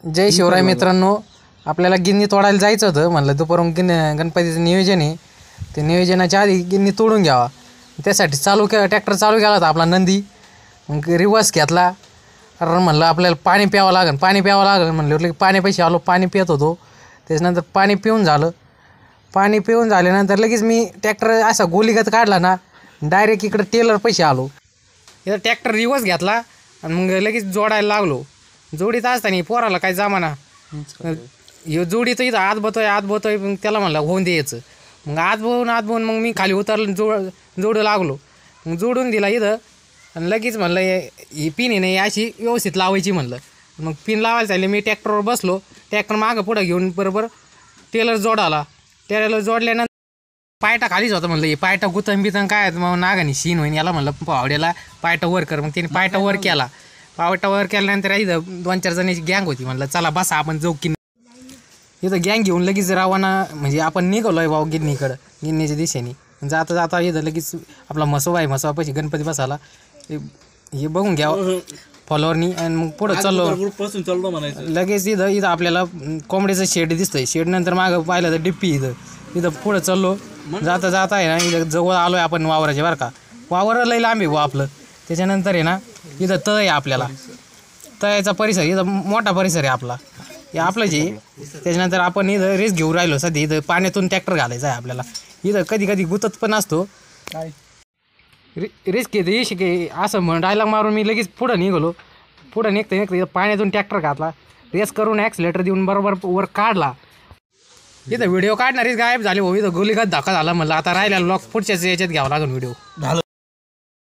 जय शिवराय मित्रांनो, आपल्याला गिन्नी तोडायला जायचं होतं. म्हणलं दुपारून गणपतीचं नियोजन आहे, ते नियोजनाच्या आधी गिन्नी तोडून घ्यावा. त्यासाठी ट्रॅक्टर चालू केला होता आपला नंदी. मग रिवर्स घेतला. कारण म्हणलं आपल्याला पाणी प्यावं लागेल म्हणलं की पाण्यापाशी आलो, पाणी पित होतो. त्याच्यानंतर पाणी पिऊन झाल्यानंतर लगेच मी ट्रॅक्टर असा गोलीगत काढला ना, डायरेक्ट इकडं टेलर पैसे आलो. इथं ट्रॅक्टर रिवर्स घेतला आणि मग लगेच जोडायला लागलो. जोडीत असताना पोराला काय जमाना, जोडी तर इथं आत बतोय मग त्याला म्हणलं होऊन द्यायचं. मग आत बोवून मग मी खाली उतरलो, जोडू लागलो. मग जोडून दिला इथं आणि लगेच म्हणलं ही पिन आहे नाही अशी व्यवस्थित लावायची म्हणलं. मग पिन लावायला चालले, मी ट्रॅक्टरवर बसलो. ट्रॅक्टर मागं पुढं घेऊन बरोबर टेलर जोडल्यानंतर पायटा खालीच होता. म्हणलं हे पायटा गुतन काय मग नागानी शीन होईन याला. म्हणलं पावड्याला पायटा वर कर. मग त्याने पायटा वर केला. केल्यानंतर इथं 2-4 जणांची गँग होती. म्हणलं चला बसा आपण जाऊ की. इथं गँग घेऊन लगेच रवाना, म्हणजे आपण निघालो आहे भाऊ गिन्नीच्या दिशेने. जाता इथं लगेच आपला म्हसोबापाशी गणपती बसायला हे बघून घ्या फॉलोअरनी. आणि मग पुढं चाललो लगेच. इथं आपल्याला कोंबड्याचं शेड दिसतंय. शेडनंतर मागं पाहिलं तर डिप्पी. इथं पुढं चाललो. जाता आहे ना, इथं जवळ आलो आहे आपण वावराच्या बरं का. वावर लई लांब आहे भाऊ आपलं. त्याच्यानंतर आहे ना इथं तळ आहे आपल्याला. तळ्याचा परिसर इथं मोठा परिसर आहे आपला, हे आपलं जे. त्याच्यानंतर आपण इथं रेस घेऊन राहिलो सध्या. इथं पाण्यातून ट्रॅक्टर घालायचा आहे आपल्याला. इथं कधी गुतत पण असतो. रिस्क येते असं म्हणून डायलॉग मारून मी लगेच पुढं निघालो. पुढं निघता इथं पाण्यातून ट्रॅक्टर घातला. रेस करून ॲक्सिलेटर देऊन बरोबर वर काढला. इथं व्हिडिओ काढणारीच गायब झाली भाऊ. इथं गोलीगत धक्का झाला. म्हणलं आता राहिलेला लॉक पुढच्याच याच्यात घ्यावा लागेल व्हिडिओ.